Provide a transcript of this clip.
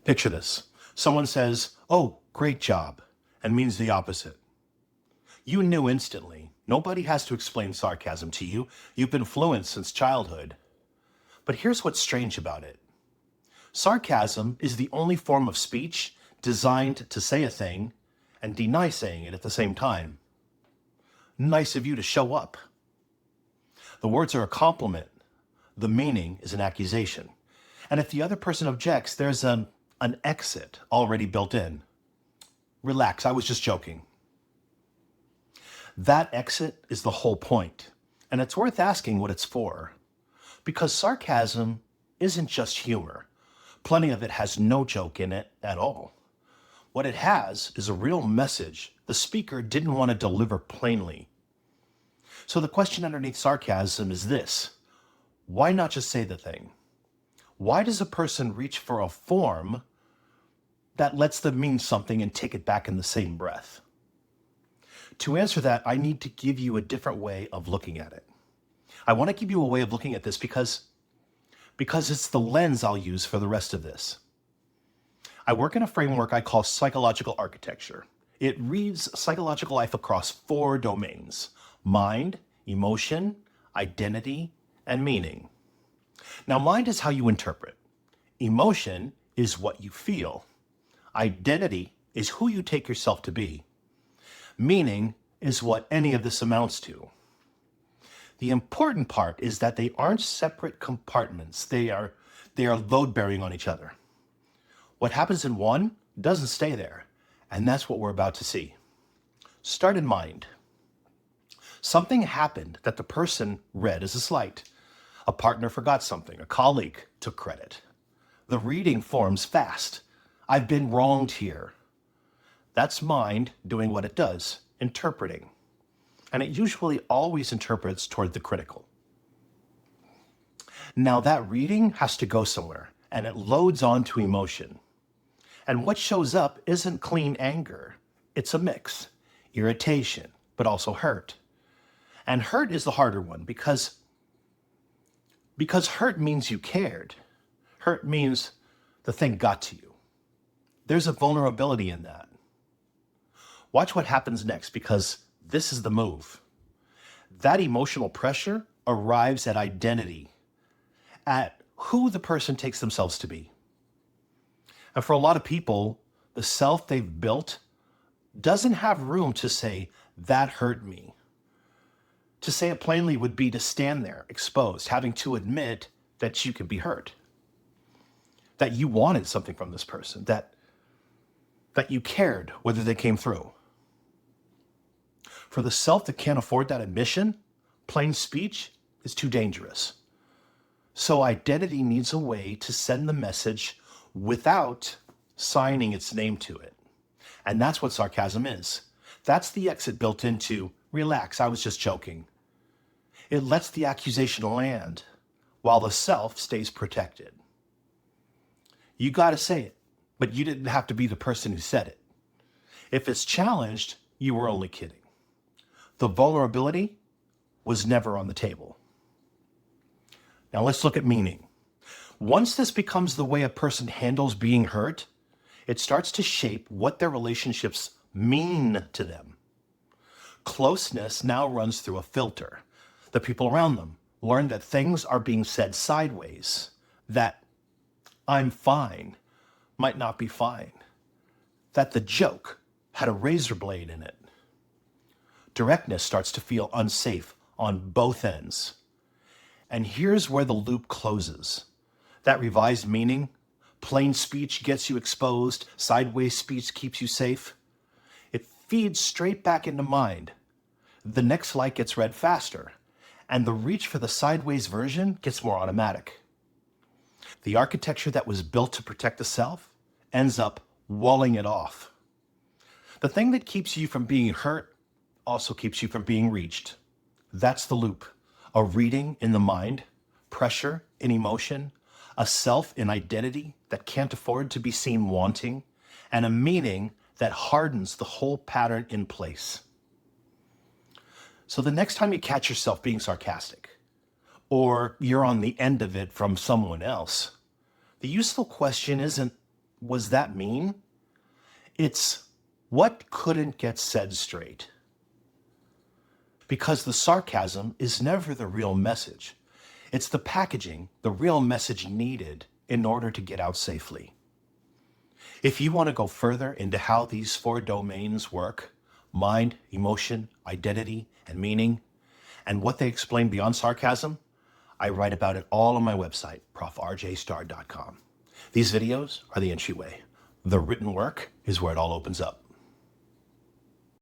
Picture this. Someone says, "Oh, great job," and means the opposite. You knew instantly. Nobody has to explain sarcasm to you. You've been fluent since childhood. But here's what's strange about it. Sarcasm is the only form of speech designed to say a thing and deny saying it at the same time. Nice of you to show up. The words are a compliment. The meaning is an accusation. And if the other person objects, there's an exit already built in. Relax, I was just joking. That exit is the whole point, and it's worth asking what it's for. Because sarcasm isn't just humor. Plenty of it has no joke in it at all. What it has is a real message the speaker didn't want to deliver plainly. So the question underneath sarcasm is this: why not just say the thing? Why does a person reach for a form that lets them mean something and take it back in the same breath? To answer that, I need to give you a different way of looking at it. I want to give you a way of looking at this because it's the lens I'll use for the rest of this. I work in a framework I call psychological architecture. It reads psychological life across 4 domains: mind, emotion, identity, and meaning. Now, mind is how you interpret. Emotion is what you feel. Identity is who you take yourself to be. Meaning is what any of this amounts to. The important part is that they aren't separate compartments. They are load-bearing on each other. What happens in one doesn't stay there, and that's what we're about to see. Start in mind. Something happened that the person read as a slight. A partner forgot something. A colleague took credit. The reading forms fast. I've been wronged here. That's mind doing what it does, interpreting. And it usually always interprets toward the critical. Now that reading has to go somewhere, and it loads onto emotion. And what shows up isn't clean anger. It's a mix. Irritation, but also hurt. And hurt is the harder one because hurt means you cared. Hurt means the thing got to you. There's a vulnerability in that. Watch what happens next, because this is the move. That emotional pressure arrives at identity, at who the person takes themselves to be. And for a lot of people, the self they've built doesn't have room to say, "That hurt me." To say it plainly would be to stand there, exposed, having to admit that you could be hurt, that you wanted something from this person, that you cared whether they came through. For the self that can't afford that admission, plain speech is too dangerous. So identity needs a way to send the message without signing its name to it. And that's what sarcasm is. That's the exit built into, "Relax, I was just joking." It lets the accusation land while the self stays protected. You got to say it, but you didn't have to be the person who said it. If it's challenged, you were only kidding. The vulnerability was never on the table. Now let's look at meaning. Once this becomes the way a person handles being hurt, it starts to shape what their relationships mean to them. Closeness now runs through a filter. The people around them learn that things are being said sideways, that "I'm fine" might not be fine, that the joke had a razor blade in it. Directness starts to feel unsafe on both ends. And here's where the loop closes. That revised meaning, plain speech gets you exposed, sideways speech keeps you safe. It feeds straight back into mind. The next light gets read faster, and the reach for the sideways version gets more automatic. The architecture that was built to protect the self ends up walling it off. The thing that keeps you from being hurt also keeps you from being reached. That's the loop. A reading in the mind, pressure in emotion, a self in identity that can't afford to be seen wanting, and a meaning that hardens the whole pattern in place. So the next time you catch yourself being sarcastic, or you're on the end of it from someone else, the useful question isn't, was that mean? It's what couldn't get said straight. Because the sarcasm is never the real message. It's the packaging, the real message needed in order to get out safely. If you want to go further into how these 4 domains work, mind, emotion, identity, and meaning, and what they explain beyond sarcasm, I write about it all on my website, profrjstarr.com. These videos are the entryway. The written work is where it all opens up.